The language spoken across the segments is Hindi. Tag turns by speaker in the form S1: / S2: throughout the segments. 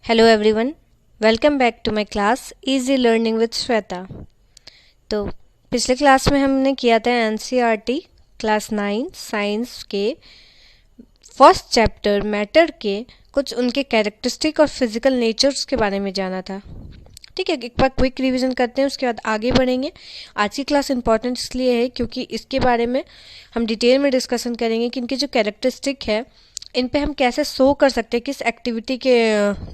S1: Hello everyone, welcome back to my class easy learning with Shweta. तो पिछले क्लास में हमने किया था एनसीईआरटी क्लास 9 साइंस के फर्स्ट चैप्टर मैटर के कुछ उनके कैरेक्टरिस्टिक और फिजिकल नेचर्स के बारे में जाना था। ठीक है, एक बार क्विक रिवीजन करते हैं, उसके बाद आगे बढ़ेंगे। आज की क्लास इंपॉर्टेंट इसलिए है क्योंकि इसके बारे में हम डिटेल में डिस्कशन करेंगे कि इनके जो कैरेक्टरिस्टिक है इन पे हम कैसे शो कर सकते हैं, किस एक्टिविटी के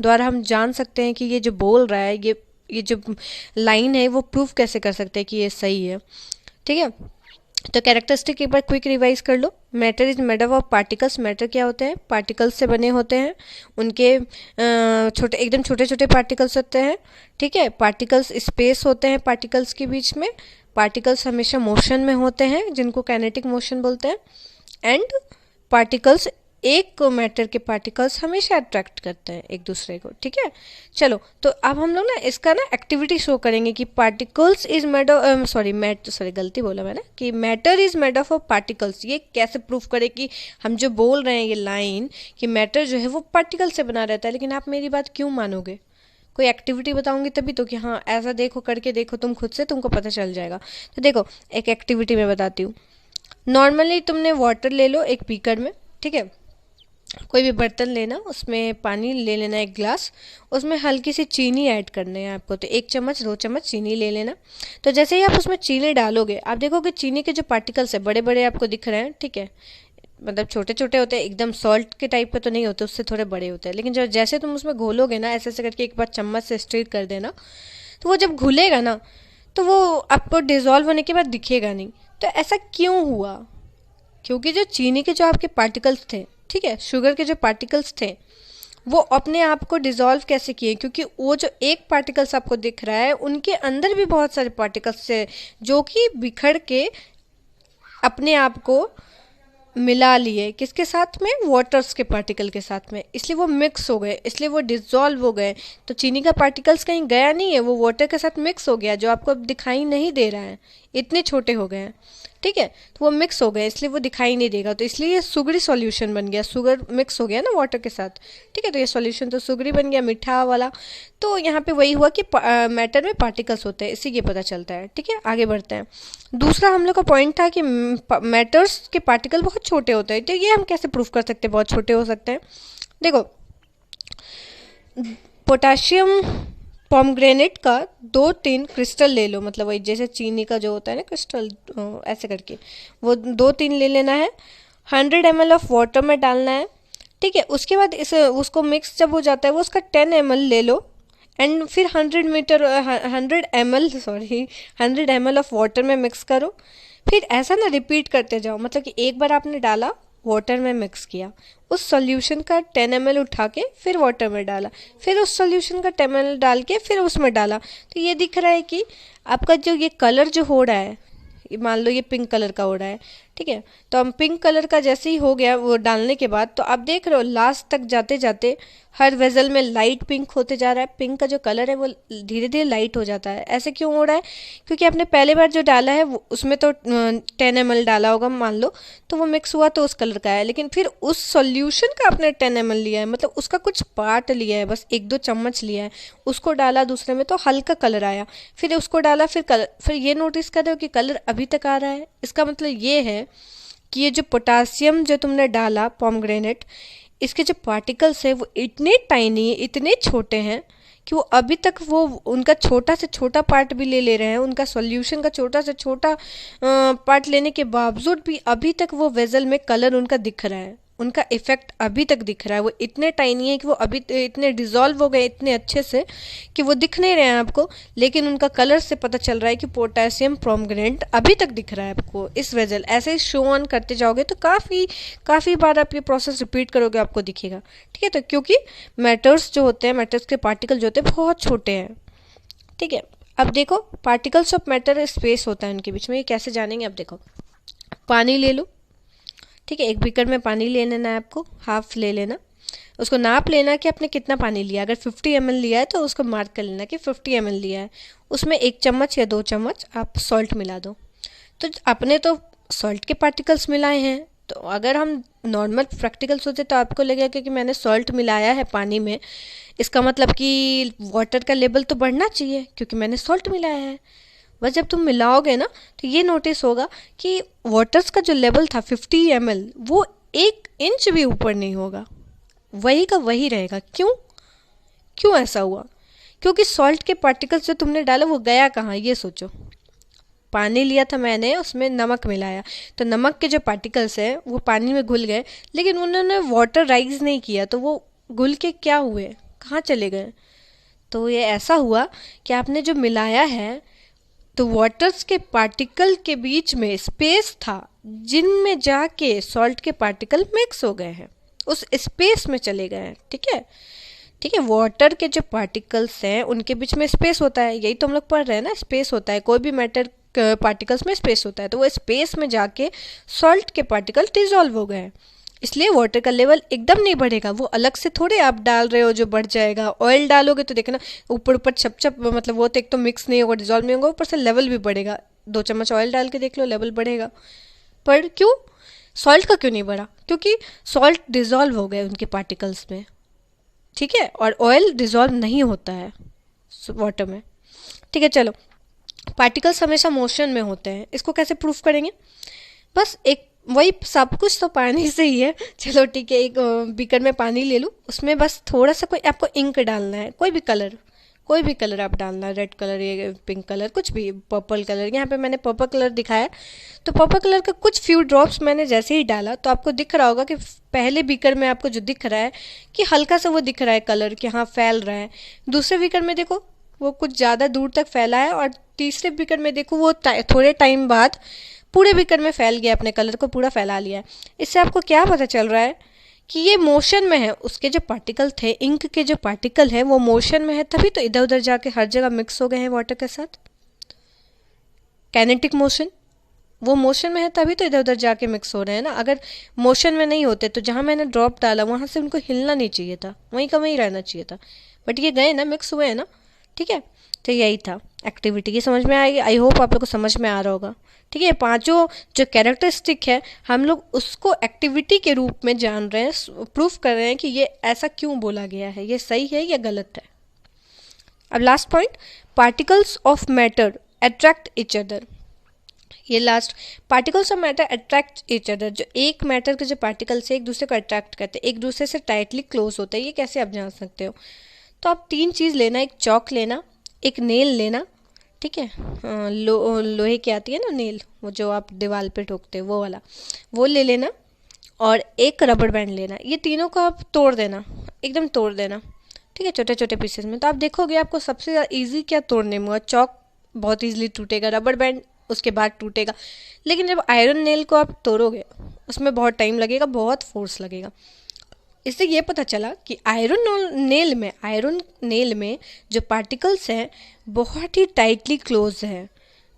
S1: द्वारा हम जान सकते हैं कि ये जो बोल रहा है, ये जो लाइन है वो प्रूफ कैसे कर सकते हैं कि ये सही है। ठीक है, तो कैरेक्टरिस्टिक एक बार क्विक रिवाइज कर लो। Matter is made up of particles. Matter क्या होते हैं? पार्टिकल्स से बने होते हैं। उनके छोटे एकदम छोटे छोटे पार्टिकल्स होते हैं। ठीक है, पार्टिकल्स स्पेस होते हैं पार्टिकल्स के बीच में। पार्टिकल्स हमेशा मोशन में होते हैं जिनको काइनेटिक मोशन बोलते हैं। एंड पार्टिकल्स एक मैटर के पार्टिकल्स हमेशा अट्रैक्ट करते हैं एक दूसरे को। ठीक है, चलो तो अब हम लोग ना इसका ना एक्टिविटी शो करेंगे कि पार्टिकल्स इज मेड ऑफ गलती बोला मैंने कि matter is made of particles. ये कैसे प्रूफ करे कि हम जो बोल रहे हैं ये लाइन कि मैटर जो है वो पार्टिकल से बना रहता है। लेकिन आप मेरी बात क्यों मानोगे? कोई एक्टिविटी बताऊंगी तभी तो कि हाँ ऐसा देखो, करके देखो तुम खुद से, तुमको पता चल जाएगा। तो देखो एक एक्टिविटी मैं बताती हूँ। नॉर्मली तुमने वाटर ले लो एक बीकर में। ठीक है, कोई भी बर्तन लेना, उसमें पानी ले लेना एक गिलास, उसमें हल्की सी चीनी ऐड करनी है आपको। तो 1 चम्मच 2 चम्मच चीनी ले लेना। तो जैसे ही आप उसमें चीनी डालोगे आप देखोगे चीनी के जो पार्टिकल्स है बड़े बड़े आपको दिख रहे हैं। ठीक है, मतलब छोटे छोटे होते हैं, एकदम सॉल्ट के टाइप के तो नहीं होते, उससे थोड़े बड़े होते हैं। लेकिन जो जैसे तुम उसमें घोलोगे ना, ऐसे ऐसे करके एक बार चम्मच से स्टिर कर देना, तो वो जब घुलेगा ना तो वो आपको डिजोल्व होने के बाद दिखेगा नहीं। तो ऐसा क्यों हुआ? क्योंकि जो चीनी के जो आपके पार्टिकल्स थे, ठीक है, शुगर के जो पार्टिकल्स थे, वो अपने आप को डिसॉल्व कैसे किए? क्योंकि वो जो एक पार्टिकल्स आपको दिख रहा है उनके अंदर भी बहुत सारे पार्टिकल्स थे जो कि बिखर के अपने आप को मिला लिए। किसके साथ में? वाटर्स के पार्टिकल के साथ में। इसलिए वो मिक्स हो गए, इसलिए वो डिसॉल्व हो गए। तो चीनी का पार्टिकल्स कहीं गया नहीं है, वो वाटर के साथ मिक्स हो गया, जो आपको अब दिखाई नहीं दे रहा है, इतने छोटे हो गए हैं। ठीक है, तो वो मिक्स हो गए इसलिए वो दिखाई नहीं देगा। तो इसलिए ये सुगरी सॉल्यूशन बन गया, शुगर मिक्स हो गया ना वाटर के साथ। ठीक है, तो ये सॉल्यूशन तो सुगरी बन गया, मीठा वाला। तो यहाँ पे वही हुआ कि मैटर में पार्टिकल्स होते हैं, इसी ये पता चलता है। ठीक है, आगे बढ़ते हैं। दूसरा हम लोग का पॉइंट था कि मैटर्स के पार्टिकल बहुत छोटे होते हैं। तो ये हम कैसे प्रूफ कर सकते हैं बहुत छोटे हो सकते हैं? देखो, पोटाशियम पॉमग्रेनेट का 2-3 क्रिस्टल ले लो, मतलब वही जैसे चीनी का जो होता है ना क्रिस्टल, ऐसे करके वो 2-3 ले लेना है। 100 ml ऑफ वाटर में डालना है। ठीक है, उसके बाद इस उसको मिक्स जब हो जाता है वो उसका 10 ml ले लो। एंड फिर 100 ml ऑफ वाटर में मिक्स करो। फिर ऐसा ना रिपीट करते जाओ, मतलब कि एक बार आपने डाला, वाटर में मिक्स किया, उस सॉल्यूशन का 10 ml उठा के फिर वाटर में डाला, फिर उस सॉल्यूशन का 10 ml डाल के फिर उसमें डाला। तो ये दिख रहा है कि आपका जो ये कलर जो हो रहा है, मान लो ये पिंक कलर का हो रहा है। ठीक है, तो हम पिंक कलर का जैसे ही हो गया वो डालने के बाद, तो आप देख रहे हो लास्ट तक जाते जाते हर वेजल में लाइट पिंक होते जा रहा है। पिंक का जो कलर है वो धीरे धीरे लाइट हो जाता है। ऐसे क्यों हो रहा है? क्योंकि आपने पहले बार जो डाला है उसमें तो 10 ml डाला होगा मान लो, तो वो मिक्स हुआ तो उस कलर का है। लेकिन फिर उस सॉल्यूशन का आपने 10 ml लिया है, मतलब उसका कुछ पार्ट लिया है, बस 1-2 चम्मच लिया है, उसको डाला दूसरे में तो हल्का कलर आया। फिर उसको डाला, फिर कलर, फिर ये नोटिस कर रहे हो कि कलर अभी तक आ रहा है। इसका मतलब ये है कि ये जो पोटासियम जो तुमने डाला पॉमग्रेनेट, इसके जो पार्टिकल्स है वो इतने टाइनी, इतने छोटे हैं कि वो अभी तक वो उनका छोटा से छोटा पार्ट भी ले रहे हैं। उनका सॉल्यूशन का छोटा से छोटा पार्ट लेने के बावजूद भी अभी तक वो वेजल में कलर उनका दिख रहा है, उनका इफेक्ट अभी तक दिख रहा है। वो इतने टाइनी है कि वो अभी इतने डिजॉल्व हो गए इतने अच्छे से कि वो दिख नहीं रहे हैं आपको, लेकिन उनका कलर से पता चल रहा है कि पोटेशियम पॉमग्रेनेट अभी तक दिख रहा है आपको। इस वेजल ऐसे ही शो ऑन करते जाओगे तो काफ़ी बार आप ये प्रोसेस रिपीट करोगे, आपको दिखेगा। ठीक है, तो क्योंकि मैटर्स जो होते हैं, मैटर्स के पार्टिकल जो होते हैं बहुत छोटे हैं। ठीक है, अब देखो पार्टिकल्स ऑफ मैटर स्पेस होता है उनके बीच में, ये कैसे जानेंगे? अब देखो, पानी ले लो। ठीक है, एक बीकर में पानी ले लेना है आपको, हाफ ले लेना। उसको नाप लेना कि आपने कितना पानी लिया। अगर 50 ml लिया है तो उसको मार्क कर लेना कि 50 ml लिया है। उसमें 1 चम्मच या 2 चम्मच आप सॉल्ट मिला दो। तो आपने तो सॉल्ट के पार्टिकल्स मिलाए हैं, तो अगर हम नॉर्मल प्रैक्टिकल सोचे तो आपको लगेगा कि मैंने सॉल्ट मिलाया है पानी में, इसका मतलब कि वाटर का लेवल तो बढ़ना चाहिए क्योंकि मैंने सॉल्ट मिलाया है। बस जब तुम मिलाओगे ना तो ये नोटिस होगा कि वाटर्स का जो लेवल था 50 ml वो 1 इंच भी ऊपर नहीं होगा, वही का वही रहेगा। क्यों क्यों ऐसा हुआ? क्योंकि सॉल्ट के पार्टिकल्स जो तुमने डाला वो गया कहाँ, ये सोचो। पानी लिया था मैंने, उसमें नमक मिलाया, तो नमक के जो पार्टिकल्स हैं वो पानी में घुल गए, लेकिन उन्होंने वाटर राइज नहीं किया, तो वो घुल के क्या हुए, कहाँ चले गए? तो ये ऐसा हुआ कि आपने जो मिलाया है तो वाटर्स के पार्टिकल के बीच में स्पेस था जिनमें जाके सॉल्ट के पार्टिकल मिक्स हो गए हैं, उस स्पेस में चले गए हैं। ठीक है, ठीक है। वाटर के जो पार्टिकल्स हैं उनके बीच में स्पेस होता है, यही तो हम लोग पढ़ रहे हैं ना, स्पेस होता है, कोई भी मैटर पार्टिकल्स में स्पेस होता है, तो वो स्पेस में जाके सॉल्ट के पार्टिकल डिजॉल्व हो गए हैं, इसलिए वाटर का लेवल एकदम नहीं बढ़ेगा। वो अलग से थोड़े आप डाल रहे हो जो बढ़ जाएगा। ऑयल डालोगे तो देखना ऊपर ऊपर छप छप, मतलब वो तो एक तो मिक्स नहीं होगा, डिजॉल्व नहीं होगा, ऊपर से लेवल भी बढ़ेगा। 2 चम्मच ऑयल डाल के देख लो, लेवल बढ़ेगा। पर क्यों सॉल्ट का क्यों नहीं बढ़ा? क्योंकि सॉल्ट डिजॉल्व हो गए उनके पार्टिकल्स में। ठीक है, और ऑयल डिजॉल्व नहीं होता है वाटर में। ठीक है, चलो, पार्टिकल्स हमेशा मोशन में होते हैं, इसको कैसे प्रूफ करेंगे? बस एक वही सब कुछ तो पानी से ही है। चलो ठीक है, एक बीकर में पानी ले लूँ, उसमें बस थोड़ा सा कोई आपको इंक डालना है, कोई भी कलर आप डालना, रेड कलर या पिंक कलर, कुछ भी, पर्पल कलर। यहाँ पे मैंने पर्पल कलर दिखाया, तो पर्पल कलर का कुछ फ्यू ड्रॉप्स मैंने जैसे ही डाला तो आपको दिख रहा होगा कि पहले बीकर में आपको जो दिख रहा है कि हल्का सा वो दिख रहा है कलर कि हाँ फैल रहा है। दूसरे बीकर में देखो वो कुछ ज़्यादा दूर तक फैला है, और तीसरे बीकर में देखो वो थोड़े टाइम बाद पूरे बीकर में फैल गया, अपने कलर को पूरा फैला लिया है। इससे आपको क्या पता चल रहा है कि ये मोशन में है। उसके जो पार्टिकल थे, इंक के जो पार्टिकल है वो मोशन में है, तभी तो इधर उधर जाके हर जगह मिक्स हो गए हैं वाटर के साथ। काइनेटिक मोशन, वो मोशन में है तभी तो इधर उधर जाके मिक्स हो रहे हैं ना। अगर मोशन में नहीं होते तो जहाँ मैंने ड्रॉप डाला वहाँ से उनको हिलना नहीं चाहिए था, वहीं का वहीं रहना चाहिए था, बट ये गए ना, मिक्स हुए हैं ना। ठीक है, तो यही था एक्टिविटी। ये समझ में आएगी, आई होप आप लोग को समझ में आ रहा होगा। ठीक है, पांचों जो कैरेक्टरिस्टिक है हम लोग उसको एक्टिविटी के रूप में जान रहे हैं, प्रूफ कर रहे हैं कि ये ऐसा क्यों बोला गया है, ये सही है या गलत है। अब last point, particles of matter attract each other. ये last, particles of matter attract each other, जो एक मैटर के जो पार्टिकल्स है एक दूसरे को अट्रैक्ट करते हैं, एक दूसरे से टाइटली क्लोज होते हैं। ये कैसे आप जान सकते हो? तो आप 3 चीज़ लेना, एक चौक लेना, एक नेल लेना, ठीक है, लोहे की आती है ना नेल, वो जो आप दीवार पे ठोकते हो वो वाला, वो ले लेना, और एक रबड़ बैंड लेना। ये तीनों को आप तोड़ देना, एकदम तोड़ देना, ठीक है, छोटे छोटे पीसेस में। तो आप देखोगे आपको सबसे ज़्यादा ईजी क्या तोड़ने में हुआ? चौक बहुत ईजिली टूटेगा, रबड़ बैंड उसके बाद टूटेगा, लेकिन जब आयरन नेल को आप तोड़ोगे उसमें बहुत टाइम लगेगा, बहुत फोर्स लगेगा। इससे ये पता चला कि आयरन नेल में जो पार्टिकल्स हैं बहुत ही टाइटली क्लोज हैं,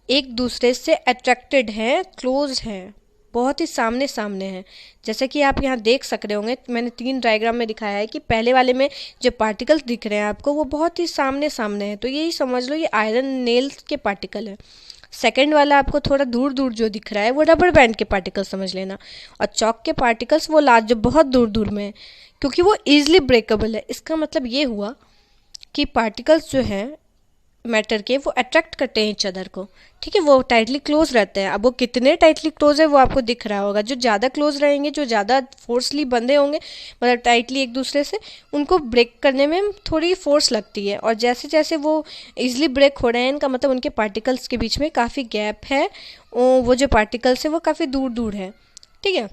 S1: एक दूसरे से अट्रैक्टेड हैं, क्लोज हैं, बहुत ही सामने सामने हैं। जैसे कि आप यहाँ देख सक रहे होंगे, मैंने 3 डायग्राम में दिखाया है कि पहले वाले में जो पार्टिकल्स दिख रहे हैं आपको वो बहुत ही सामने सामने हैं, तो यही समझ लो ये आयरन नेल के पार्टिकल है। सेकंड वाला आपको थोड़ा दूर दूर जो दिख रहा है वो रबर बैंड के पार्टिकल्स समझ लेना, और चौक के पार्टिकल्स वो लार्ज जो बहुत दूर दूर में है, क्योंकि वो ईजिली ब्रेकेबल है। इसका मतलब ये हुआ कि पार्टिकल्स जो हैं मैटर के वो अट्रैक्ट करते हैं इच अदर को, ठीक है, वो टाइटली क्लोज रहते हैं। अब वो कितने टाइटली क्लोज है वो आपको दिख रहा होगा। जो ज़्यादा क्लोज रहेंगे, जो ज़्यादा फोर्सली बंधे होंगे, मतलब टाइटली एक दूसरे से, उनको ब्रेक करने में थोड़ी फोर्स लगती है, और जैसे जैसे वो इजिली ब्रेक हो रहे हैं, इनका मतलब उनके पार्टिकल्स के बीच में काफ़ी गैप है, वो जो पार्टिकल्स है वो काफ़ी दूर दूर है। ठीक है,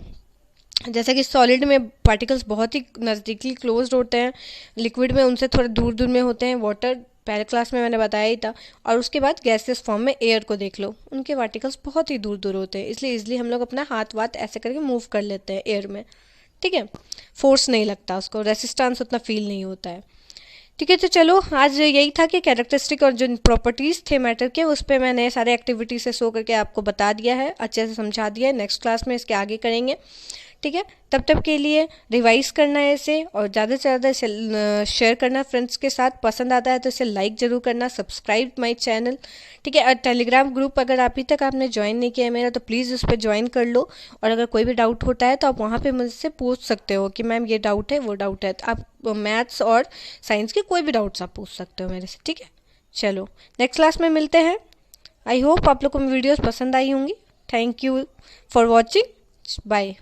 S1: जैसे कि सॉलिड में पार्टिकल्स बहुत ही नज़दीकली क्लोज्ड होते हैं, लिक्विड में उनसे थोड़े दूर दूर में होते हैं। वाटर पहले क्लास में मैंने बताया ही था। और उसके बाद गैसियस फॉर्म में एयर को देख लो, उनके पार्टिकल्स बहुत ही दूर दूर होते हैं, इसलिए इजिली हम लोग अपना हाथ वाथ ऐसे करके मूव कर लेते हैं एयर में। ठीक है, फोर्स नहीं लगता उसको, रेसिस्टेंस उतना फील नहीं होता है। ठीक है, तो चलो आज यही था कि कैरेक्टरिस्टिक और जो प्रॉपर्टीज़ थे मैटर के, उस पर मैंने सारे एक्टिविटी से शो करके आपको बता दिया है, अच्छे से समझा दिया है। नेक्स्ट क्लास में इसके आगे करेंगे। ठीक है, तब तक के लिए रिवाइज करना है इसे और ज़्यादा से ज़्यादा इसे शेयर करना फ्रेंड्स के साथ। पसंद आता है तो इसे लाइक ज़रूर करना, सब्सक्राइब माय चैनल, ठीक है। और टेलीग्राम ग्रुप अगर अभी तक आपने ज्वाइन नहीं किया है मेरा, तो प्लीज़ उस पर ज्वाइन कर लो। और अगर कोई भी डाउट होता है तो आप वहाँ पे मुझसे पूछ सकते हो कि मैम ये डाउट है, वो डाउट है। तो आप मैथ्स और साइंस के कोई भी डाउट्स आप पूछ सकते हो मेरे से, ठीक है। चलो नेक्स्ट क्लास में मिलते हैं। आई होप आप लोग को वीडियोज़ पसंद आई होंगी। Thank you for watching, bye.